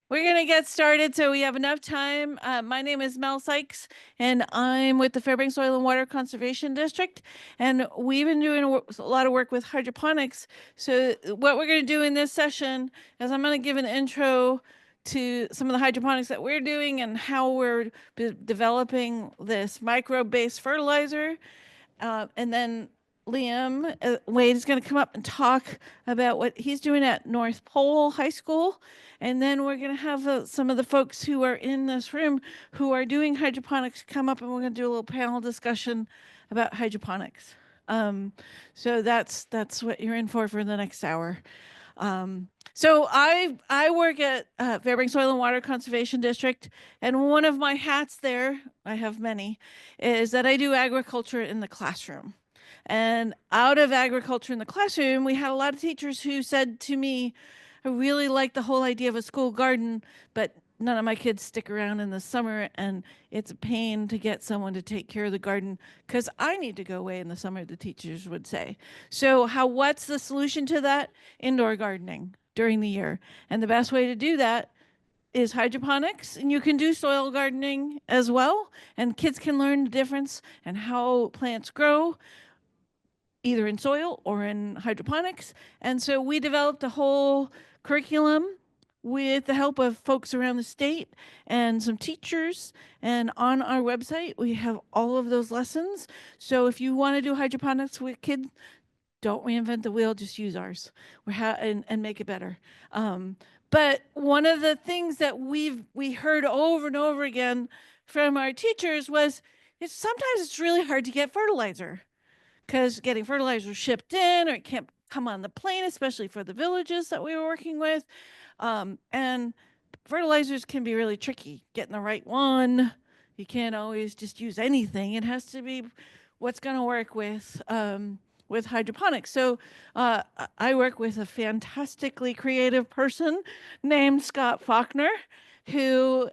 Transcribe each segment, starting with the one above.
We're going to get started so we have enough time. My name is Mel Sykes, and I'm with the Fairbanks Soil and Water Conservation District. And we've been doing a lot of work with hydroponics. So, what we're going to do in this session is I'm going to give an intro to some of the hydroponics that we're doing and how we're developing this microbe based fertilizer. And then Liam Wade is going to come up and talk about what he's doing at North Pole High School. And then we're going to have some of the folks who are in this room who are doing hydroponics come up and we're going to do a little panel discussion about hydroponics. Um, so that's what you're in for the next hour. So I work at Fairbanks Soil and Water Conservation District, and one of my hats there, I have many, is that I do agriculture in the classroom. And out of agriculture in the classroom, we had a lot of teachers who said to me, I really like the whole idea of a school garden, but none of my kids stick around in the summer, and it's a pain to get someone to take care of the garden because I need to go away in the summer, the teachers would say. So, what's the solution to that? Indoor gardening during the year. And the best way to do that is hydroponics, and you can do soil gardening as well, and kids can learn the difference and how plants grow either in soil or in hydroponics. And so we developed a whole curriculum with the help of folks around the state and some teachers. And on our website, we have all of those lessons. So if you want to do hydroponics with kids, don't reinvent the wheel, just use ours and make it better. But one of the things that we heard over and over again from our teachers was sometimes it's really hard to get fertilizer because getting fertilizer shipped in or it can't come on the plane, especially for the villages that we were working with. And fertilizers can be really tricky. Getting the right one, you can't always just use anything. It has to be what's going to work with hydroponics. So I work with a fantastically creative person named Scott Faulkner, who,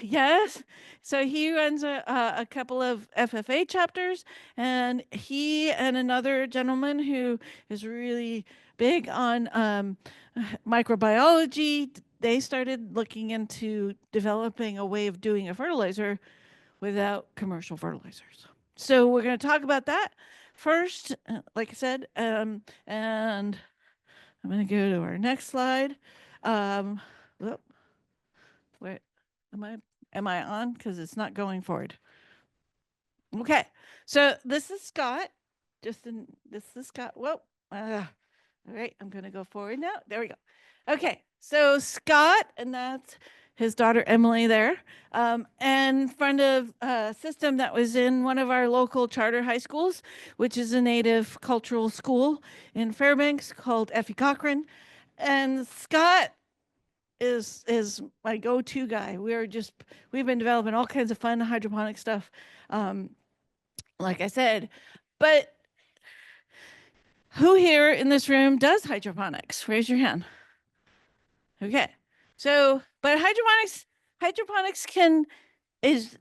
yes, so he runs a couple of FFA chapters, and he and another gentleman who is really big on microbiology, they started looking into developing a way of doing a fertilizer without commercial fertilizers. So we're going to talk about that first, like I said, and I'm going to go to our next slide. Um, whoop, where am I? Am I on? Because it's not going forward. Okay, so this is Scott. This is Scott. Whoa. All right, I'm going to go forward now. There we go. Okay, so Scott, and that's his daughter Emily there, and friend of a system that was in one of our local charter high schools, which is a native cultural school in Fairbanks called Effie Cochran. And Scott is my go-to guy. We've been developing all kinds of fun hydroponic stuff, um, like I said, but who here in this room does hydroponics? Raise your hand. Okay. So, but hydroponics can is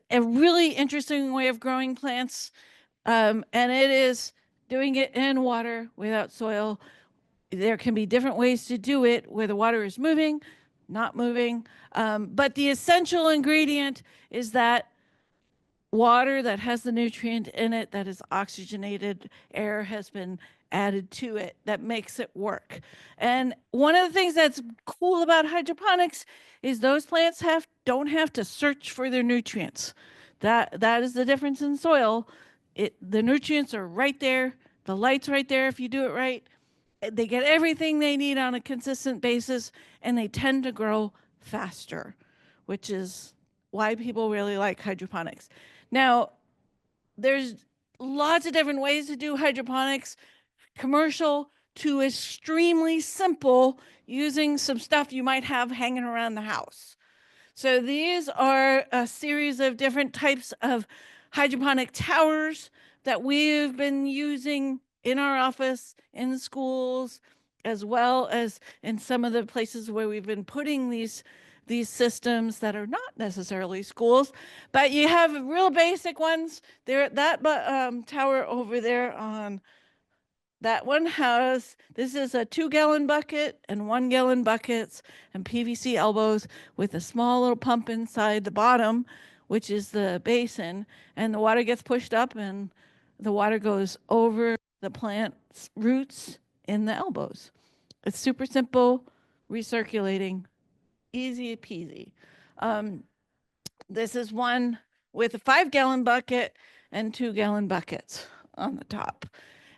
a really interesting way of growing plants, and it is doing it in water without soil. There can be different ways to do it where the water is moving, not moving, but the essential ingredient is that water that has the nutrient in it that is oxygenated air has been added to it that makes it work. And one of the things that's cool about hydroponics is those plants don't have to search for their nutrients. That is the difference in soil. The nutrients are right there, the light's right there if you do it right. They get everything they need on a consistent basis, and they tend to grow faster, which is why people really like hydroponics. Now, there's lots of different ways to do hydroponics, commercial to extremely simple, using some stuff you might have hanging around the house. So these are a series of different types of hydroponic towers that we've been using in our office, in schools, as well as in some of the places where we've been putting these systems that are not necessarily schools, but you have real basic ones. There, that tower over there on that one has, this is a 2-gallon bucket and 1-gallon buckets and PVC elbows with a small little pump inside the bottom, which is the basin, and the water gets pushed up and the water goes over the plant's roots in the elbows. It's super simple, recirculating, easy peasy. This is one with a 5-gallon bucket and 2-gallon buckets on the top.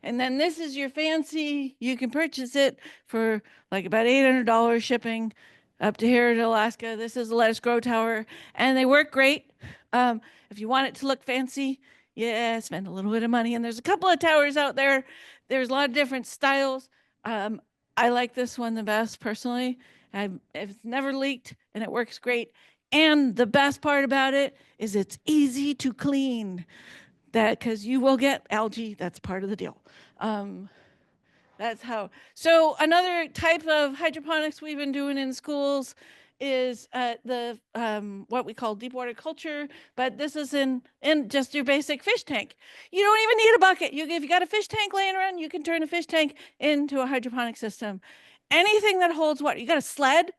And then this is your fancy, you can purchase it for like about $800 shipping up to here to Alaska. This is a Lettuce Grow Tower, and they work great. If you want it to look fancy, yeah, spend a little bit of money. And there's a couple of towers out there. There's a lot of different styles. I like this one the best personally. It's never leaked and it works great. And the best part about it is it's easy to clean. That because you will get algae. That's part of the deal. That's how. So another type of hydroponics we've been doing in schools is the what we call deep water culture, but this is in just your basic fish tank. You don't even need a bucket. If you got a fish tank laying around, you can turn a fish tank into a hydroponic system. Anything that holds water. You got a sled,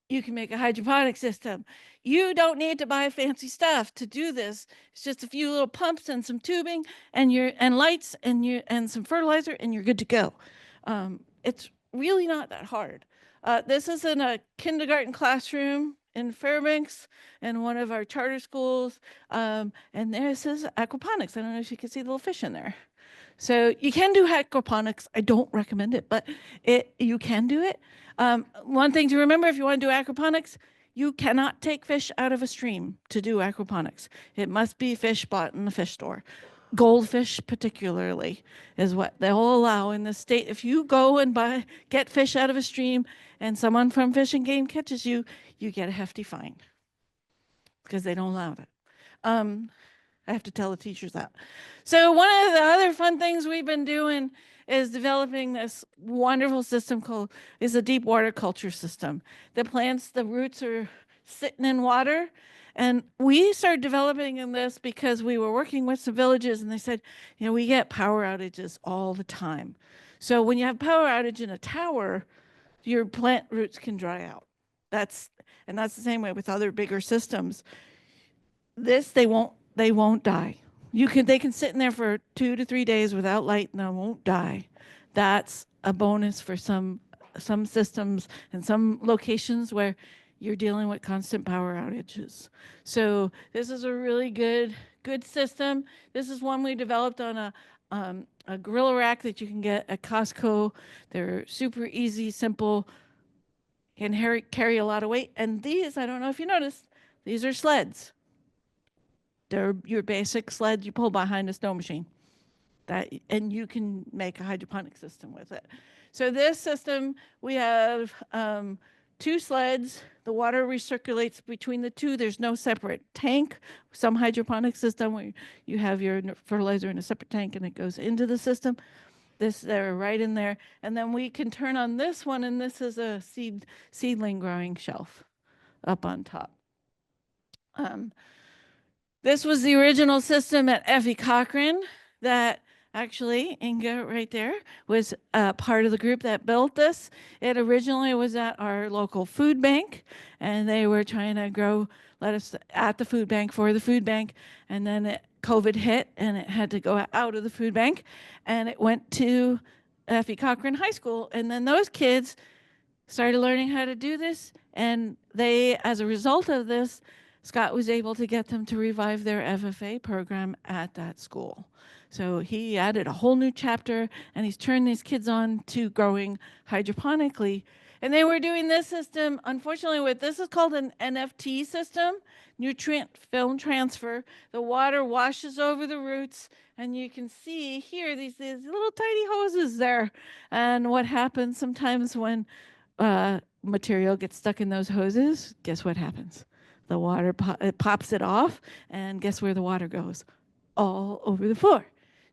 you can make a hydroponic system. You don't need to buy fancy stuff to do this. It's just a few little pumps and some tubing and lights and some fertilizer and you're good to go. It's really not that hard. This is in a kindergarten classroom in Fairbanks in one of our charter schools. And this is aquaponics. I don't know if you can see the little fish in there. So you can do aquaponics. I don't recommend it, but you can do it. One thing to remember if you want to do aquaponics, you cannot take fish out of a stream to do aquaponics. It must be fish bought in the fish store. Goldfish particularly is what they'll allow in the state. If you go and get fish out of a stream and someone from Fish and Game catches you, you get a hefty fine because they don't allow it. I have to tell the teachers that. So one of the other fun things we've been doing is developing this wonderful system is a deep water culture system. The plants, the roots are sitting in water. And we started developing in this because we were working with some villages and they said, we get power outages all the time. So when you have power outage in a tower, your plant roots can dry out. That's the same way with other bigger systems. They won't die. They can sit in there for 2 to 3 days without light and they won't die. That's a bonus for some systems and some locations where you're dealing with constant power outages. So this is a really good system. This is one we developed on a gorilla rack that you can get at Costco. They're super easy, simple, can carry a lot of weight. And these, I don't know if you noticed, these are sleds. They're your basic sled you pull behind a snow machine. And you can make a hydroponic system with it. So this system, we have 2 sleds. The water recirculates between the 2. There's no separate tank. Some hydroponic system where you have your fertilizer in a separate tank and it goes into the system. They're right in there. And then we can turn on this one, and this is a seedling growing shelf up on top. This was the original system at Effie Cochran that actually, Inga right there, was part of the group that built this. It originally was at our local food bank, and they were trying to grow lettuce at the food bank for the food bank. And then COVID hit, and it had to go out of the food bank, and it went to Effie Cochran High School. And then those kids started learning how to do this, and as a result of this, Scott was able to get them to revive their FFA program at that school. So he added a whole new chapter, and he's turned these kids on to growing hydroponically. And they were doing this system, unfortunately, this is called an NFT system, nutrient film transfer. The water washes over the roots, and you can see here these little tiny hoses there. And what happens sometimes when material gets stuck in those hoses, guess what happens? The water it pops it off, and guess where the water goes? All over the floor.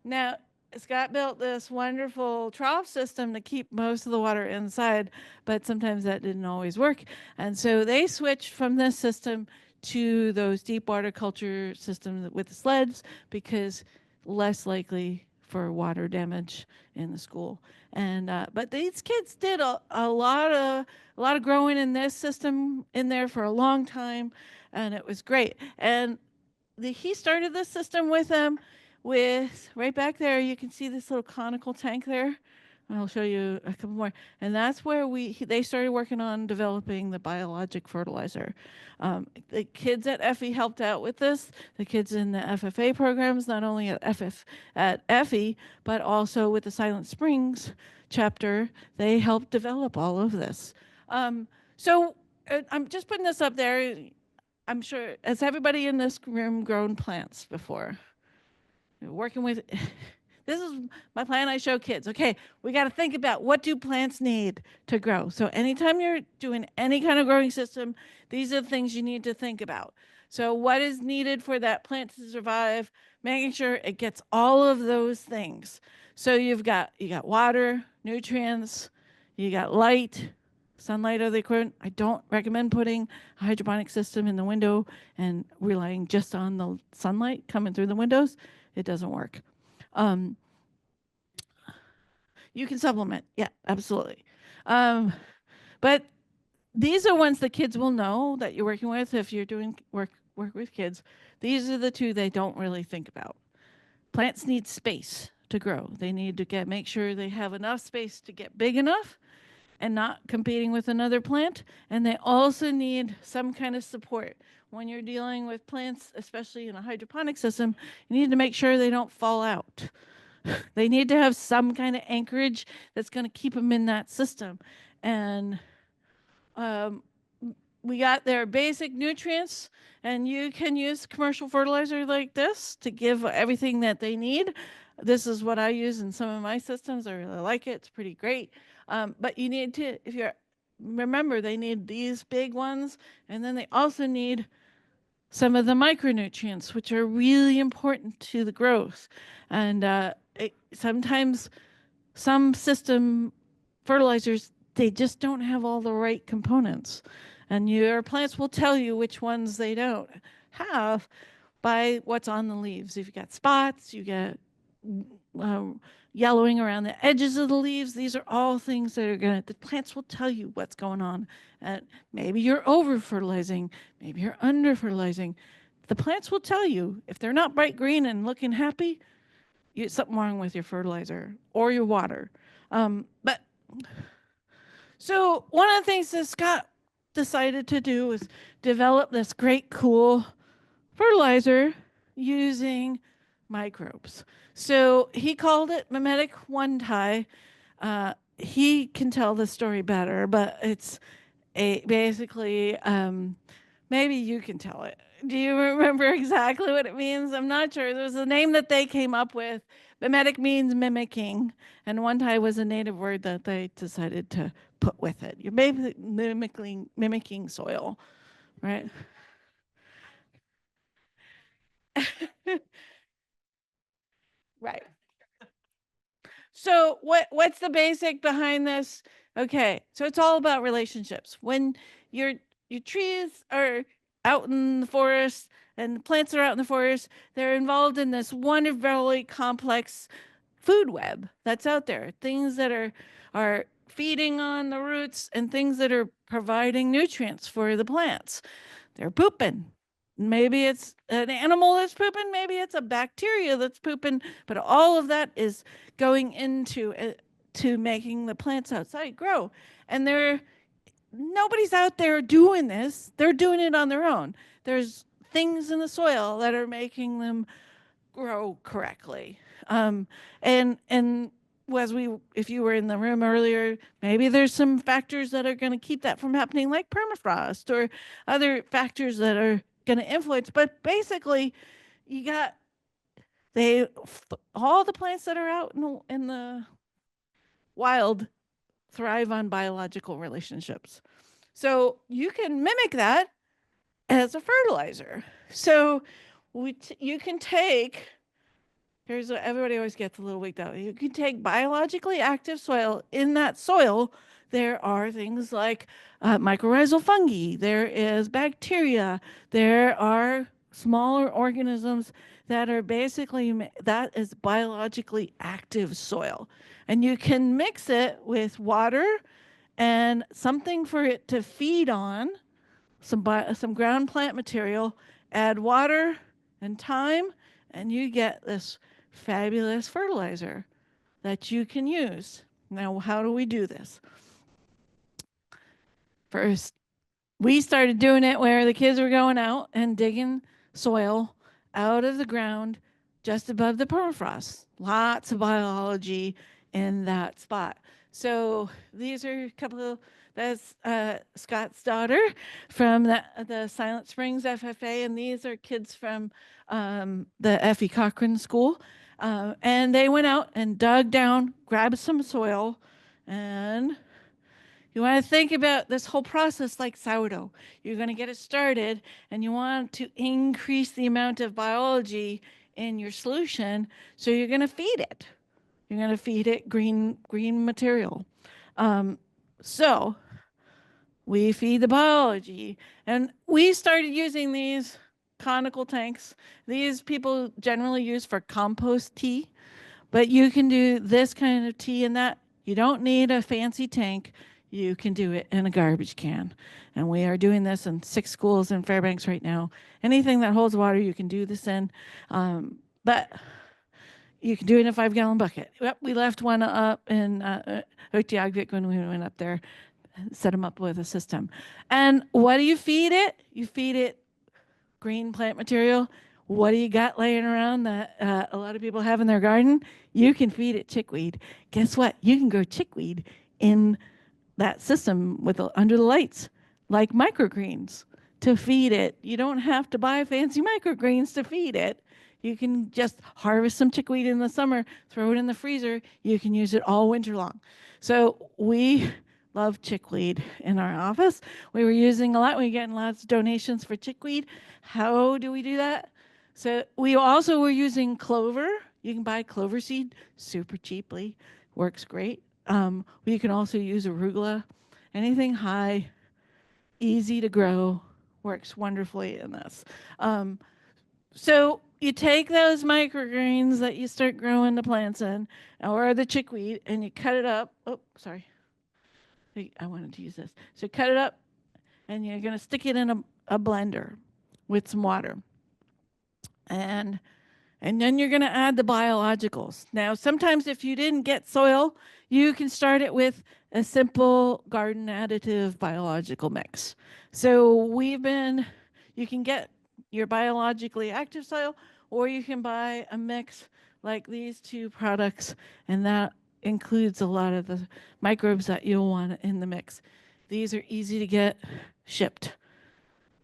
Now, Scott built this wonderful trough system to keep most of the water inside, but sometimes that didn't always work. And so they switched from this system to those deep water culture systems with the sleds because less likely for water damage in the school. And but these kids did a lot of growing in this system in there for a long time, and it was great. And he started this system with them with right back there. You can see this little conical tank there. I'll show you a couple more, and that's where they started working on developing the biologic fertilizer. The kids at Effie helped out with this. The kids in the FFA programs, not only at Effie, but also with the Silent Springs chapter, they helped develop all of this. So I'm just putting this up there. I'm sure, has everybody in this room grown plants before? Working with, this is my plan I show kids. Okay, we got to think about what do plants need to grow. So anytime you're doing any kind of growing system, these are the things you need to think about. So what is needed for that plant to survive, making sure it gets all of those things. So you got water, nutrients, you got light, sunlight are the equivalent. I don't recommend putting a hydroponic system in the window and relying just on the sunlight coming through the windows. It doesn't work. You can supplement. Yeah, absolutely. But these are ones that kids will know that you're working with if you're doing work with kids. These are the two they don't really think about. Plants need space to grow. They need to make sure they have enough space to get big enough and not competing with another plant. And they also need some kind of support. When you're dealing with plants, especially in a hydroponic system, you need to make sure they don't fall out. They need to have some kind of anchorage that's going to keep them in that system. And we got their basic nutrients, and you can use commercial fertilizer like this to give everything that they need. This is what I use in some of my systems. I really like it. It's pretty great. But you need to, remember, they need these big ones, and then they also need some of the micronutrients, which are really important to the growth. And sometimes some system fertilizers, they just don't have all the right components. And your plants will tell you which ones they don't have by what's on the leaves. If you got spots, you get yellowing around the edges of the leaves. These are all things that the plants will tell you what's going on. And maybe you're over fertilizing, maybe you're under fertilizing. The plants will tell you if they're not bright green and looking happy, something wrong with your fertilizer or your water. So one of the things that Scott decided to do was develop this great, cool fertilizer using microbes. So he called it mimetic one-tie. He can tell the story better, but it's basically, maybe you can tell it. Do you remember exactly what it means? I'm not sure. There was a name that they came up with. Mimetic means mimicking, and one-tie was a native word that they decided to put with it. You're basically mimicking soil, right? Right. So what's the basic behind this? Okay, so it's all about relationships. When your trees are out in the forest and the plants are out in the forest, they're involved in this wonderfully complex food web that's out there. Things that are feeding on the roots and things that are providing nutrients for the plants. They're pooping. Maybe it's an animal that's pooping, maybe it's a bacteria that's pooping, but all of that is going into to making the plants outside grow. And nobody's out there doing this. They're doing it on their own. There's things in the soil that are making them grow correctly. And if you were in the room earlier, maybe there's some factors that are going to keep that from happening, like permafrost or other factors that are going to influence. But basically, you got all the plants that are out in the wild thrive on biological relationships. So you can mimic that as a fertilizer. So you can take, here's what everybody always gets a little wigged out. You can take biologically active soil. In that soil, there are things like mycorrhizal fungi, there is bacteria, there are smaller organisms that are basically, that is biologically active soil. And you can mix it with water and something for it to feed on, some ground plant material, add water and time, and you get this fabulous fertilizer that you can use. Now, how do we do this? First, we started doing it where the kids were going out and digging soil out of the ground just above the permafrost. Lots of biology in that spot. So these are a couple of, that's Scott's daughter from the Silent Springs FFA, and these are kids from the Effie Cochran School. And they went out and dug down, grabbed some soil, and you want to think about this whole process like sourdough. You're going to get it started, and you want to increase the amount of biology in your solution, so you're going to feed it. You're going to feed it green material. So we feed the biology, and we started using these conical tanks. These people generally use for compost tea, but you can do this kind of tea in that. You don't need a fancy tank. You can do it in a garbage can. And we are doing this in 6 schools in Fairbanks right now. Anything that holds water, you can do this in. But you can do it in a 5-gallon bucket. Yep, we left one up in Utqiagvik when we went up there, set them up with a system. And what do you feed it? You feed it green plant material. What do you got laying around that a lot of people have in their garden? You can feed it chickweed. Guess what? You can grow chickweed in that system with under the lights, like microgreens, to feed it. You don't have to buy fancy microgreens to feed it. You can just harvest some chickweed in the summer, throw it in the freezer. You can use it all winter long. So we love chickweed in our office. We were using a lot. We were getting lots of donations for chickweed. How do we do that? So we also were using clover. You can buy clover seed super cheaply. Works great. You can also use arugula. Anything high, easy to grow, works wonderfully in this. So you take those microgreens that you start growing the plants in, or the chickweed, and you cut it up. Oh, sorry. I wanted to use this. So cut it up, and you're going to stick it in a blender with some water. And then you're going to add the biologicals. Now, sometimes if you didn't get soil, you can start it with a simple garden additive biological mix. So you can get your biologically active soil, or you can buy a mix like these 2 products, and that includes a lot of the microbes that you'll want in the mix. These are easy to get shipped.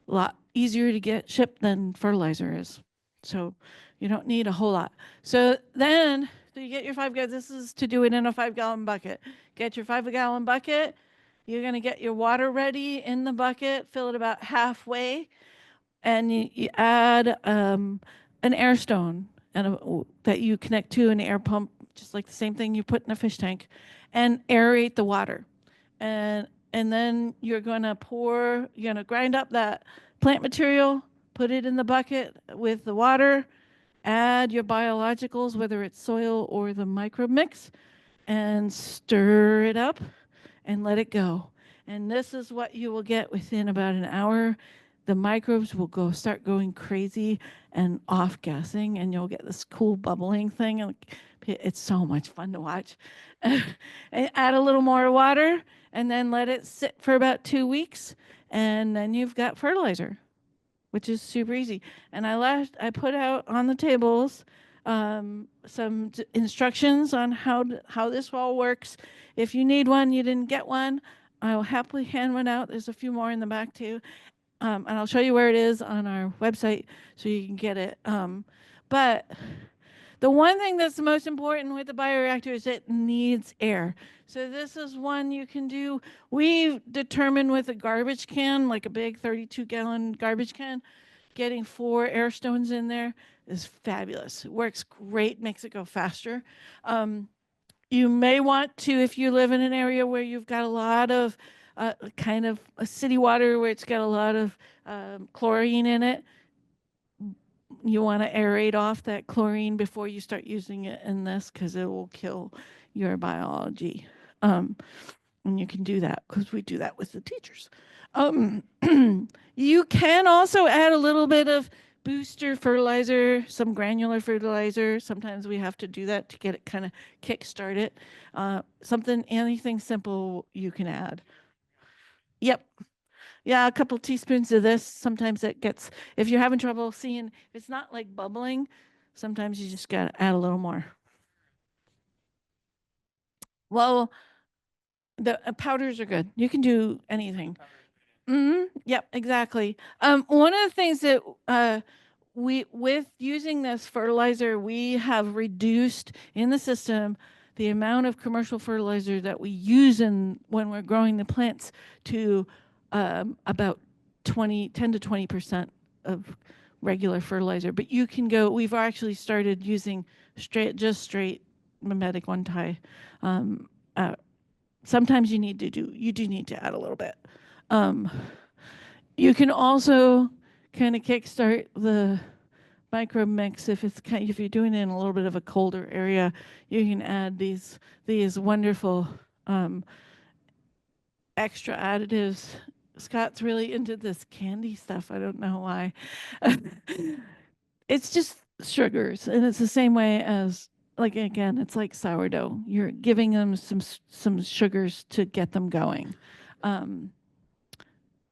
A lot easier to get shipped than fertilizer is. So you don't need a whole lot. So then you get your 5 gallons. This is to do it in a 5-gallon bucket. Get your 5-gallon bucket. You're going to get your water ready in the bucket, fill it about halfway, and you add an air stone that you connect to an air pump, just like the same thing you put in a fish tank, and aerate the water. And then you're going to grind up that plant material, put it in the bucket with the water, add your biologicals, whether it's soil or the microbe mix, and stir it up and let it go. And this is what you will get within about an hour. The microbes will start going crazy and off-gassing, and you'll get this cool bubbling thing. And it's so much fun to watch. And add a little more water, and then let it sit for about 2 weeks, and then you've got fertilizer, which is super easy. And I put out on the tables some instructions on how this all works. If you need one, you didn't get one, I'll happily hand one out. There's a few more in the back too. And I'll show you where it is on our website so you can get it. But the one thing that's the most important with the bioreactor is it needs air. So this is one you can do. We've determined with a garbage can, like a big 32-gallon garbage can, getting 4 air stones in there is fabulous. It works great, makes it go faster. You may want to, if you live in an area where you've got a lot of kind of a city water where it's got a lot of chlorine in it, you want to aerate off that chlorine before you start using it in this, because it will kill your biology. And you can do that because we do that with the teachers. Um, you can also add a little bit of booster fertilizer, some granular fertilizer. Sometimes we have to do that to get it kind of kick-start it. Anything simple you can add. Yep. Yeah, a couple teaspoons of this. Sometimes it gets, if you're having trouble seeing, it's not like bubbling, sometimes you just got to add a little more. Well, the powders are good. You can do anything. Yep, exactly. One of the things that with using this fertilizer, we have reduced in the system the amount of commercial fertilizer that we use when we're growing the plants to about 10 to 20% of regular fertilizer. But you can go. We've actually started using straight mimetic one tie. Sometimes you do need to add a little bit. You can also kind of kickstart the micro mix if if you're doing it in a little bit of a colder area. You can add these wonderful extra additives. Scott's really into this candy stuff. I don't know why. It's just sugars, and it's the same way as, like, again, it's like sourdough. You're giving them some sugars to get them going.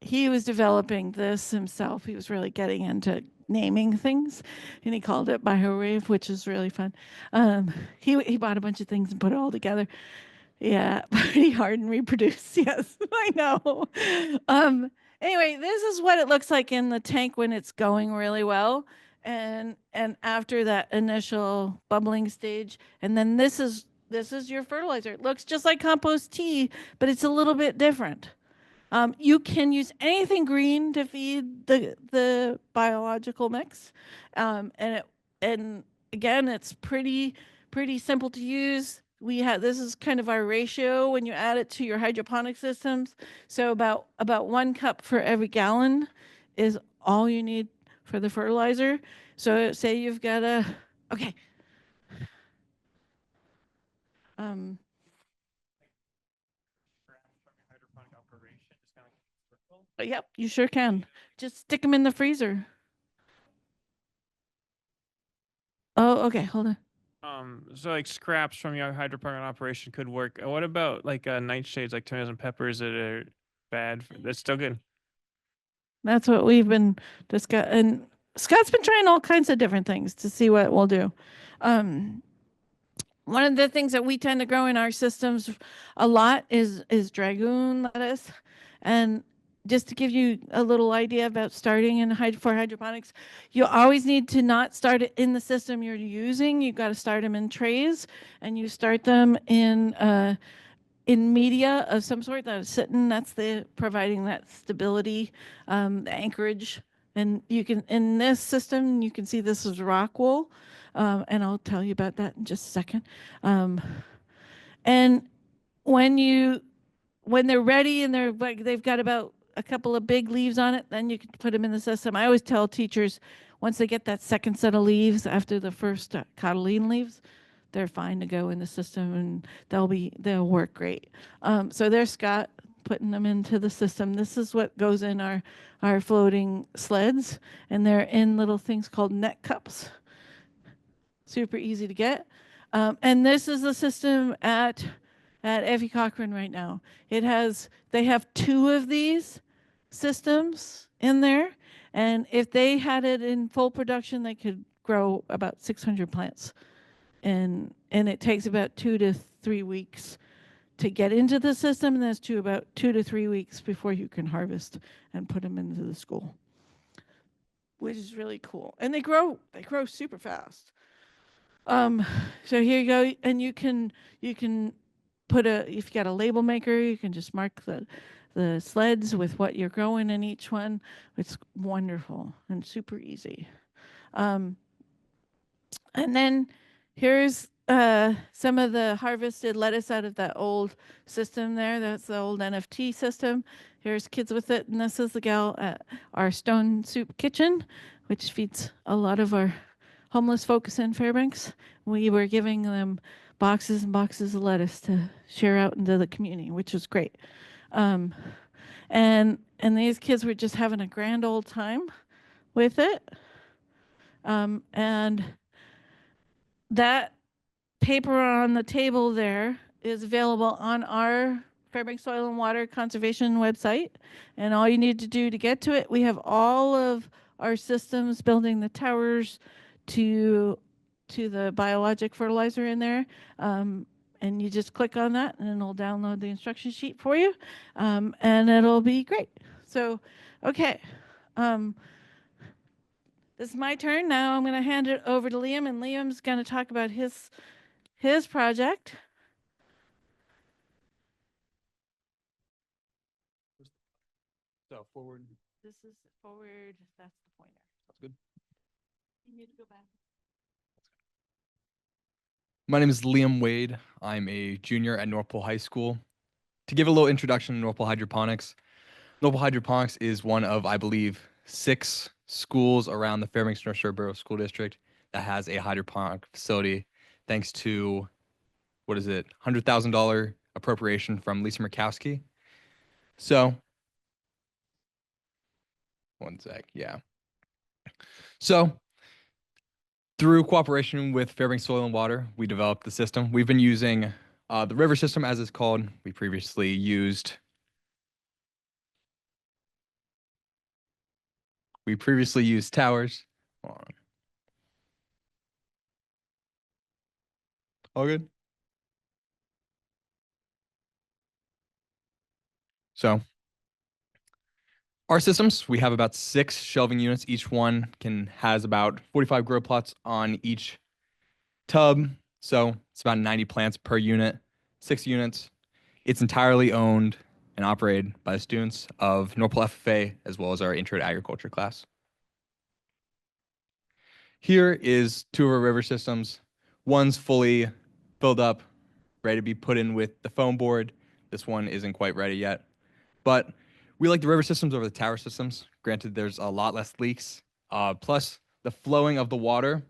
He was developing this himself. He was really getting into naming things, and he called it biowave, which is really fun. He bought a bunch of things and put it all together. Yeah, pretty hard and reproduce. Yes, I know. Anyway, this is what it looks like in the tank when it's going really well, and after that initial bubbling stage, and then this is your fertilizer. It looks just like compost tea, but it's a little bit different. You can use anything green to feed the biological mix, and again, it's pretty simple to use. This is kind of our ratio when you add it to your hydroponic systems. So about 1 cup for every gallon is all you need for the fertilizer. So say you've got okay. Yep, you sure can. Just stick them in the freezer. Oh, okay. Hold on. So like scraps from your hydroponic operation could work. What about like nightshades, like tomatoes and peppers that are bad? That's still good. That's what we've been discussing. And Scott's been trying all kinds of different things to see what we'll do. One of the things that we tend to grow in our systems a lot is dragoon lettuce. And just to give you a little idea about starting for hydroponics, you always need to not start it in the system you're using. You've got to start them in trays, and you start them in media of some sort that is sitting. That's providing that stability, the anchorage. And you can, in this system, you can see this is rock wool. And I'll tell you about that in just a second. And when they're ready and they've got about a couple of big leaves on it, then you can put them in the system. I always tell teachers, once they get that second set of leaves after the first cotyledon leaves, they're fine to go in the system, and they'll work great. So there's Scott putting them into the system. This is what goes in our floating sleds, and they're in little things called net cups. Super easy to get. And this is the system at Effie Cochran right now. They have 2 of these systems in there, and if they had it in full production, they could grow about 600 plants. And it takes about 2 to 3 weeks to get into the system, and that's about 2 to 3 weeks before you can harvest and put them into the school, which is really cool. And they grow super fast. So here you go, and you can put if you got a label maker, you can just mark the sleds with what you're growing in each one. It's wonderful and super easy. And then here's some of the harvested lettuce out of that old system there. That's the old NFT system. Here's kids with it, and this is the gal at our stone soup kitchen. which feeds a lot of our homeless folks in Fairbanks. We were giving them boxes and boxes of lettuce to share out into the community, which was great. Um, and these kids were just having a grand old time with it. And that paper on the table there is available on our Fairbanks Soil and Water Conservation website. And all you need to do to get to it, we have all of our systems building the towers to the biologic fertilizer in there. And you just click on that and it'll download the instruction sheet for you. And it'll be great. So, okay. This is my turn. Now I'm going to hand it over to Liam, and Liam's going to talk about his project. So forward. This is forward. That's the pointer. That's good. You need to go back. My name is Liam Wade. I'm a junior at North Pole High School. To give a little introduction to North Pole Hydroponics, North Pole Hydroponics is one of, I believe, 6 schools around the Fairbanks North Shore Borough School District that has a hydroponic facility, thanks to, $100,000 appropriation from Lisa Murkowski. So, one sec, yeah. So, through cooperation with Fairbanks Soil and Water, we developed the system. We've been using the river system, as it's called. We previously used towers. Hold on. All good? So, our systems, we have about 6 shelving units. Each one has about 45 grow plots on each tub. So it's about 90 plants per unit, 6 units. It's entirely owned and operated by the students of North Pole FFA, as well as our Intro to Agriculture class. Here is 2 of our river systems. One's fully filled up, ready to be put in with the foam board. This one isn't quite ready yet. But we like the river systems over the tower systems. Granted, there's a lot less leaks. Plus, the flowing of the water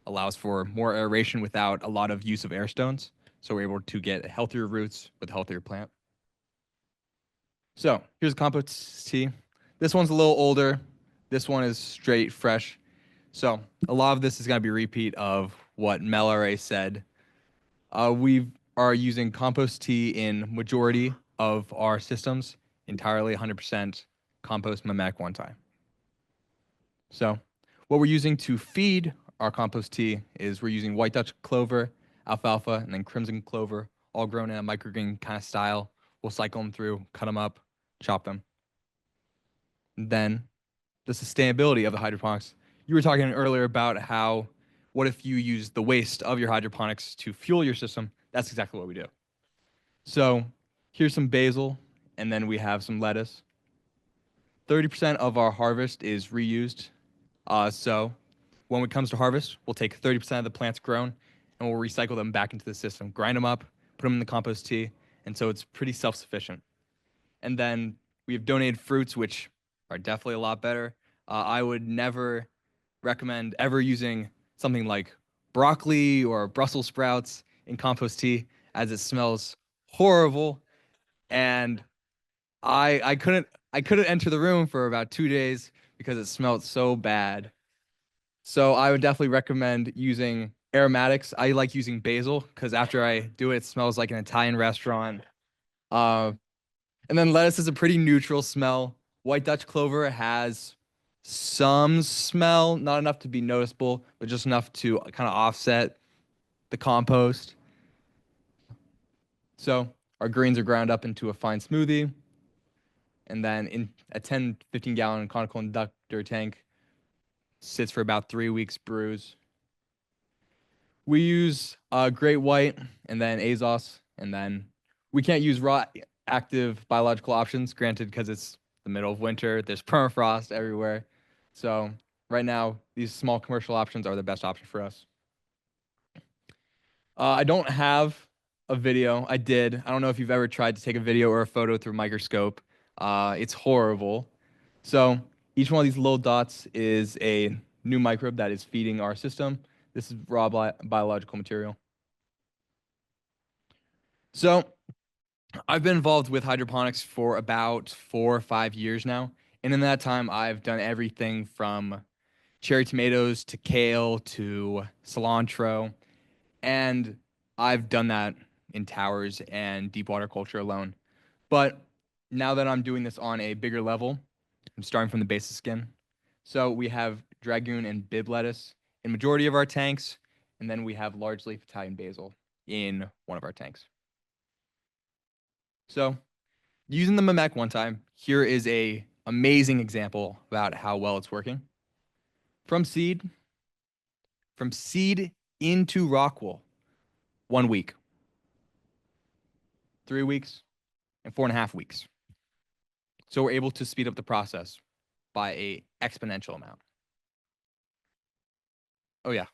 allows for more aeration without a lot of use of air stones. So we're able to get healthier roots with a healthier plant. So here's a compost tea. This one's a little older. This one is straight fresh. So a lot of this is going to be a repeat of what Mel already said. We are using compost tea in majority of our systems, entirely 100% compost mimetic one time. So what we're using to feed our compost tea is we're using white Dutch clover, alfalfa, and then crimson clover, all grown in a microgreen kind of style. We'll cycle them through, cut them up, chop them. And then the sustainability of the hydroponics. You were talking earlier about how, what if you use the waste of your hydroponics to fuel your system? That's exactly what we do. So here's some basil, and then we have some lettuce. 30% of our harvest is reused. So when it comes to harvest, we'll take 30% of the plants grown, and we'll recycle them back into the system, grind them up, put them in the compost tea, and so it's pretty self-sufficient. And then we have donated fruits, which are definitely a lot better. I would never recommend ever using something like broccoli or Brussels sprouts in compost tea, as it smells horrible. And I couldn't enter the room for about 2 days because it smelled so bad. So I would definitely recommend using aromatics. I like using basil because after I do it, it smells like an Italian restaurant. And then lettuce is a pretty neutral smell. White Dutch clover has some smell, not enough to be noticeable, but just enough to kind of offset the compost. So our greens are ground up into a fine smoothie. And then in a 10, 15 gallon conical inductor tank, sits for about 3 weeks brews. We use Great White and then Azos, and then we can't use raw active biological options, granted, because it's the middle of winter. There's permafrost everywhere. So right now, these small commercial options are the best option for us. I don't have a video. I did. I don't know if you've ever tried to take a video or a photo through a microscope. It's horrible. So each one of these little dots is a new microbe that is feeding our system. This is raw biological material. So I've been involved with hydroponics for about 4 or 5 years now. And in that time, I've done everything from cherry tomatoes to kale to cilantro. And I've done that in towers and deep water culture alone. But now that I'm doing this on a bigger level, I'm starting from the basic skin. So we have dragoon and bib lettuce in majority of our tanks, and then we have large leaf Italian basil in one of our tanks. So using the Mamek one time, here is a amazing example about how well it's working. From seed into rock wool, 1 week, 3 weeks, and 4.5 weeks. So we're able to speed up the process by a exponential amount. Oh yeah.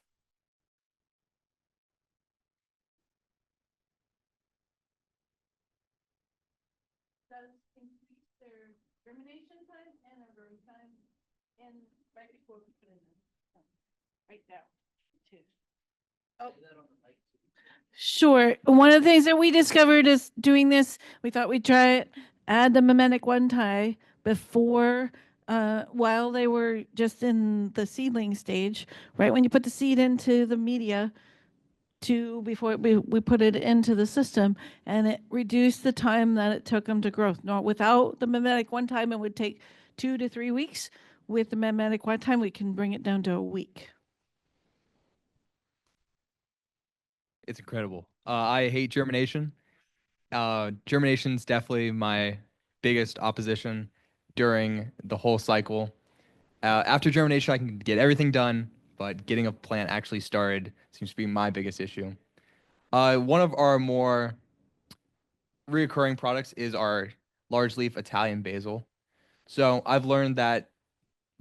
Does increase their germination time and their growing time, and right before we put in right now, too. Oh. Sure. One of the things that we discovered is doing this, we thought we'd try it, add the mimetic one tie before, while they were just in the seedling stage, right when you put the seed into the media, to before we put it into the system, and it reduced the time that it took them to grow. Not without the mimetic one time, it would take 2 to 3 weeks. With the mimetic one time, we can bring it down to a week. It's incredible. I hate germination. Germination's definitely my biggest opposition during the whole cycle. After germination, I can get everything done, but getting a plant actually started seems to be my biggest issue. One of our more reoccurring products is our large leaf Italian basil. So I've learned that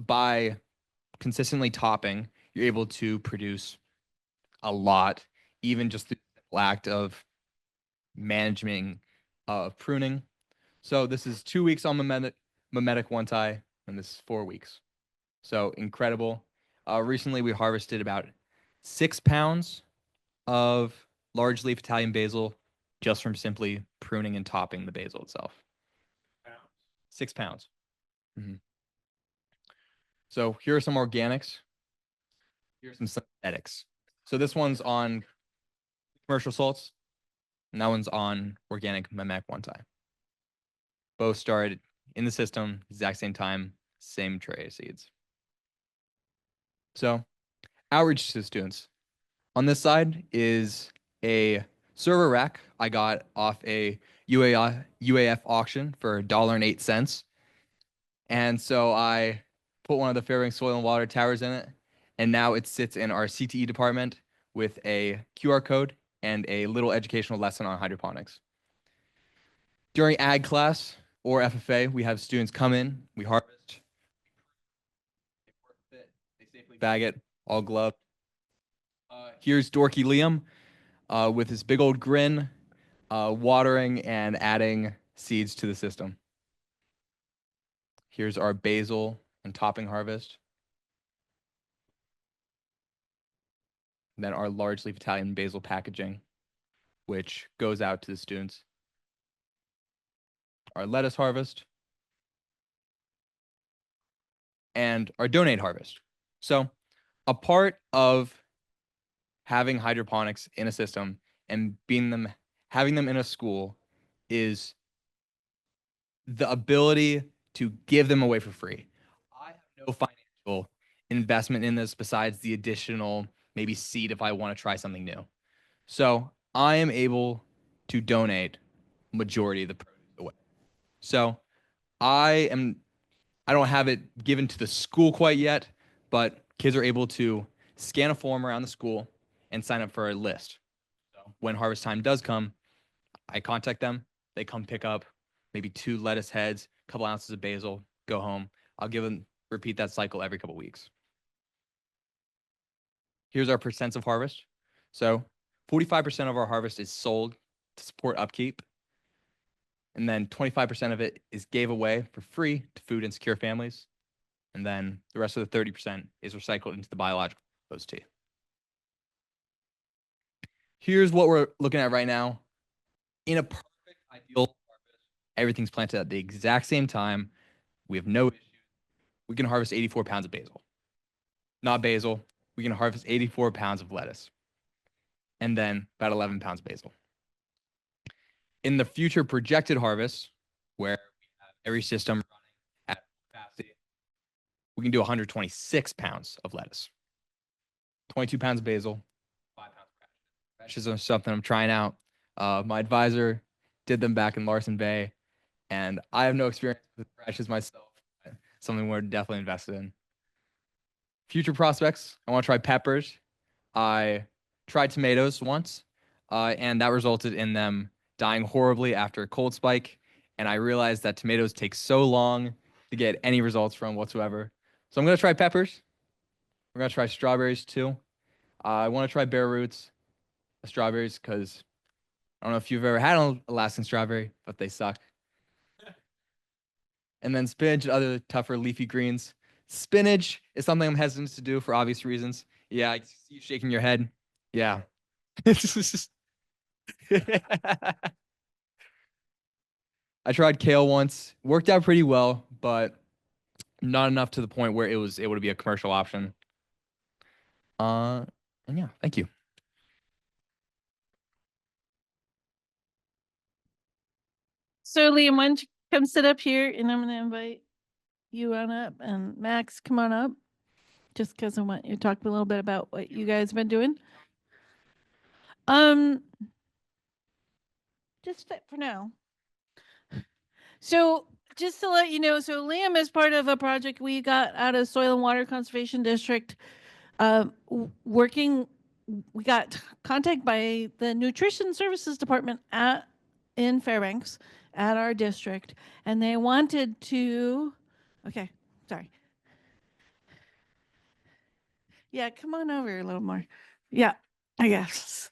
by consistently topping, you're able to produce a lot, even just the act of managing pruning. So this is 2 weeks on mimetic one tie, and this is 4 weeks. So incredible. Recently, we harvested about 6 pounds of large leaf Italian basil just from simply pruning and topping the basil itself. 6 pounds. Mm-hmm. So here are some organics. Here's some synthetics. So this one's on commercial salts, and that one's on organic Mamek one tie. Both started in the system, exact same time, same tray of seeds. So outreach to students. On this side is a server rack I got off a UAF auction for $1.08. And so I put one of the Fairbanks soil and water towers in it, and now it sits in our CTE department with a QR code and a little educational lesson on hydroponics. During ag class or FFA, we have students come in, we harvest, they safely bag it, all gloved. Here's Dorky Liam with his big old grin, watering and adding seeds to the system. Here's our basil and topping harvest. And then our large leaf Italian basil packaging, which goes out to the students. Our lettuce harvest. And our donate harvest. So a part of having hydroponics in a system and having them in a school is the ability to give them away for free. I have no financial investment in this besides the additional maybe seed if I want to try something new. So I am able to donate majority of the produce away. So I don't have it given to the school quite yet, but kids are able to scan a form around the school and sign up for a list. So when harvest time does come, I contact them. They come pick up maybe 2 lettuce heads, a couple ounces of basil, go home. I'll repeat that cycle every couple weeks. Here's our percents of harvest. So 45% of our harvest is sold to support upkeep. And then 25% of it is gave away for free to food insecure families. And then the rest of the 30% is recycled into the biological compost tea. Here's what we're looking at right now. In a perfect ideal harvest, everything's planted at the exact same time. We have no issues. We can harvest 84 pounds of basil. Not basil. We can harvest 84 pounds of lettuce. And then about 11 pounds of basil. In the future projected harvest, where we have every system running at capacity, we can do 126 pounds of lettuce, 22 pounds of basil, 5 pounds of radishes. Radishes are something I'm trying out. My advisor did them back in Larson Bay, and I have no experience with radishes myself. Something we're definitely invested in. Future prospects, I want to try peppers. I tried tomatoes once, and that resulted in them dying horribly after a cold spike. And I realized that tomatoes take so long to get any results from whatsoever. So I'm going to try peppers. We're going to try strawberries too. I want to try bare roots strawberries because I don't know if you've ever had an Alaskan strawberry, but they suck. And then spinach and other tougher leafy greens. Spinach is something I'm hesitant to do for obvious reasons. Yeah, I see you shaking your head. Yeah. I tried kale once. Worked out pretty well, but not enough to the point where it was able to be a commercial option. And yeah, thank you. So Liam, why don't you come sit up here, and I'm going to invite you on up, and Max, come on up, just because I want you to talk a little bit about what you guys have been doing. Just for now. So just to let you know, so Liam is part of a project we got out of Soil and Water Conservation District, working. We got contact by the Nutrition Services Department in Fairbanks at our district, and they wanted to. Okay, sorry. Yeah, come on over a little more. Yeah, I guess.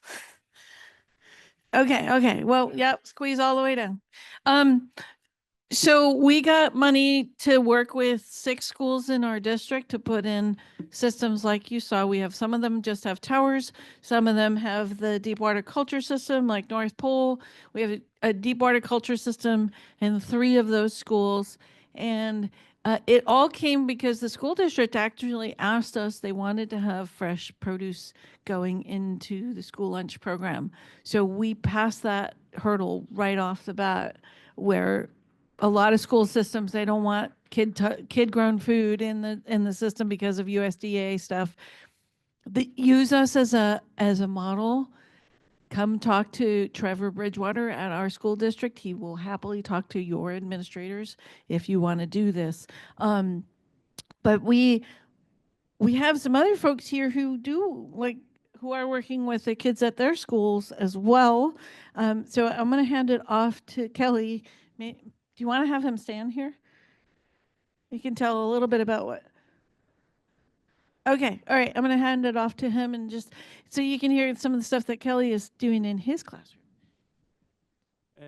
Okay. Well, yep, squeeze all the way down. So we got money to work with 6 schools in our district to put in systems like you saw. We have some of them just have towers. Some of them have the deep water culture system like North Pole. We have a deep water culture system in 3 of those schools. And it all came because the school district actually asked us, they wanted to have fresh produce going into the school lunch program. So we passed that hurdle right off the bat, where a lot of school systems, they don't want kid grown food in the system because of USDA stuff. Use us as a model. Come talk to Trevor Bridgewater at our school district. He will happily talk to your administrators if you want to do this. But we have some other folks here who are working with the kids at their schools as well. So I'm going to hand it off to Kelly. Do you want to have him stand here? You can tell a little bit about what. Okay, all right. I'm going to hand it off to him, and just so you can hear some of the stuff that Kelly is doing in his classroom.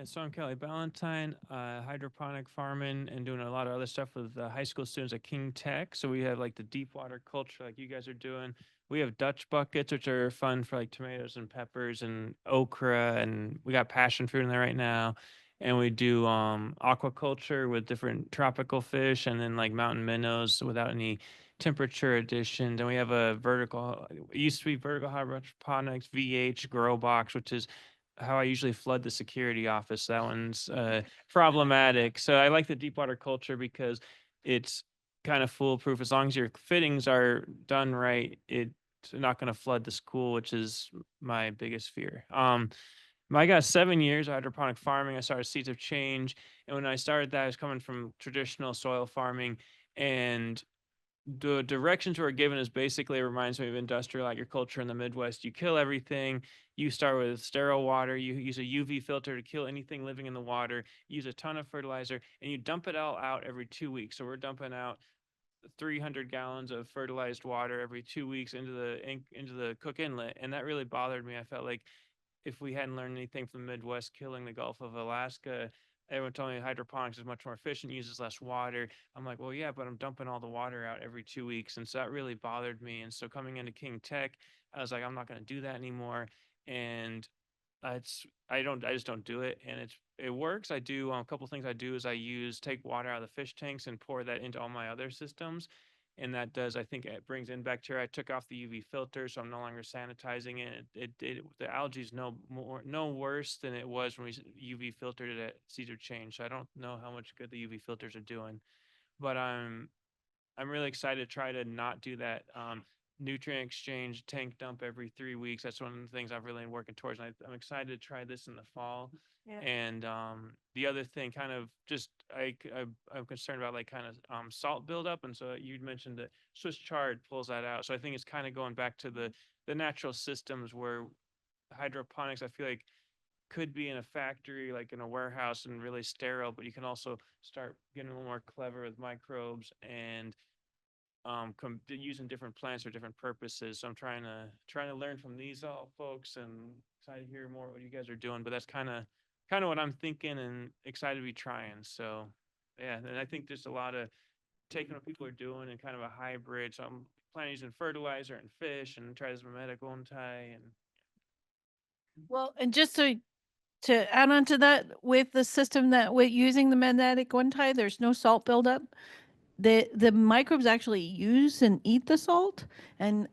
So I'm Kelly Ballantyne, hydroponic farming and doing a lot of other stuff with high school students at King Tech. So we have like the deep water culture like you guys are doing. We have Dutch buckets, which are fun for like tomatoes and peppers and okra. And we got passion fruit in there right now. And we do aquaculture with different tropical fish and then like mountain minnows without any temperature additions. And we have a it used to be vertical hydroponics VH grow box, which is how I usually flood the security office. That one's problematic. So I like the deep water culture because it's kind of foolproof. As long as your fittings are done right, it's not going to flood the school, which is my biggest fear. I got 7 years of hydroponic farming. I started Seeds of Change. And when I started that, I was coming from traditional soil farming, and the directions we're given is basically, it reminds me of industrial agriculture in the Midwest. You kill everything. You start with sterile water. You use a UV filter to kill anything living in the water. You use a ton of fertilizer, and you dump it all out every 2 weeks. So we're dumping out 300 gallons of fertilized water every 2 weeks into the Cook Inlet, and that really bothered me. I felt like if we hadn't learned anything from the Midwest, killing the Gulf of Alaska, everyone told me hydroponics is much more efficient, uses less water. I'm like, well, yeah, but I'm dumping all the water out every 2 weeks. And so that really bothered me. And so coming into King Tech, I was like, I'm not going to do that anymore. And I just don't do it, and it works. I do a couple things. I do is I use take water out of the fish tanks and pour that into all my other systems, and that does, I think it brings in bacteria. I took off the UV filter, so I'm no longer sanitizing it. The algae is no worse than it was when we UV filtered it at Cedar Change. So I don't know how much good the UV filters are doing, but I'm really excited to try to not do that nutrient exchange tank dump every 3 weeks. That's one of the things I've really been working towards. And I'm excited to try this in the fall. Yeah. And the other thing, kind of just I'm concerned about like kind of salt buildup. And so you mentioned that Swiss chard pulls that out. So I think it's kind of going back to the natural systems where hydroponics, I feel like, could be in a factory, like in a warehouse, and really sterile, but you can also start getting a little more clever with microbes and using different plants for different purposes. So I'm trying to learn from these all folks and excited to hear more what you guys are doing. But that's kind of what I'm thinking and excited to be trying. So yeah, and I think there's a lot of taking what people are doing and kind of a hybrid. So I'm planning using fertilizer and fish and try this mimetic tie and Well, and just to add on to that, with the system that with using the magnetic one tie, there's no salt buildup. The microbes actually use and eat the salt, and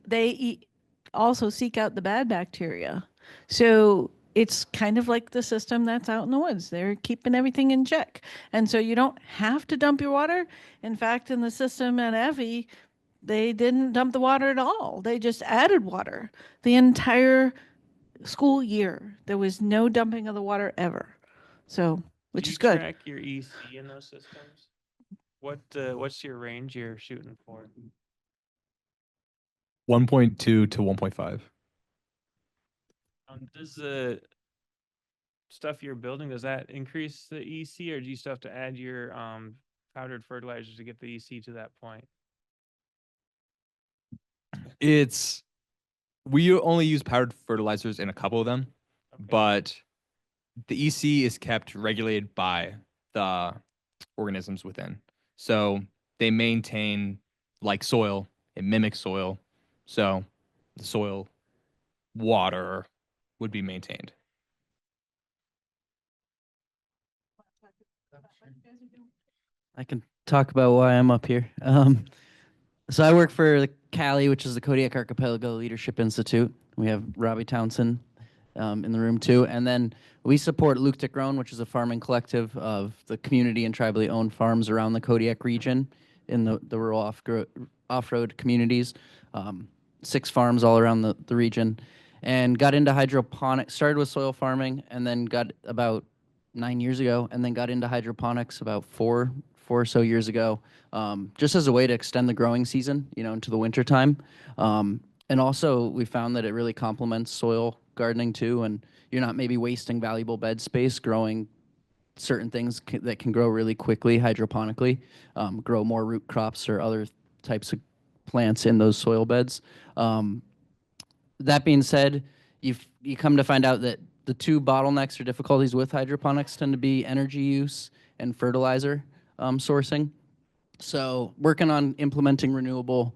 also seek out the bad bacteria. So it's kind of like the system that's out in the woods. They're keeping everything in check, and so you don't have to dump your water. In fact, in the system at Effie, they didn't dump the water at all. They just added water the entire school year. There was no dumping of the water ever. So, which do you is good. track your EC in those systems? What's your range you're shooting for? 1.2 to 1.5. Does the stuff you're building, does that increase the EC, or do you still have to add your powdered fertilizers to get the EC to that point? We only use powdered fertilizers in a couple of them, Okay. but the EC is kept regulated by the organisms within. So they maintain, like soil, it mimics soil. So the soil water would be maintained. I can talk about why I'm up here. So I work for the CALI, which is the Kodiak Archipelago Leadership Institute. We have Robbie Townsend in the room too. And then we support Luke Grown, which is a farming collective of the community and tribally owned farms around the Kodiak region in the rural off-road communities. 6 farms all around the region. And got into hydroponics, started with soil farming, and then got about 9 years ago, and then got into hydroponics about four or so years ago, just as a way to extend the growing season, into the winter time. And also we found that it really complements soil gardening too, and you're not maybe wasting valuable bed space growing certain things that can grow really quickly hydroponically, grow more root crops or other types of plants in those soil beds. That being said, you come to find out that the 2 bottlenecks or difficulties with hydroponics tend to be energy use and fertilizer sourcing. So working on implementing renewable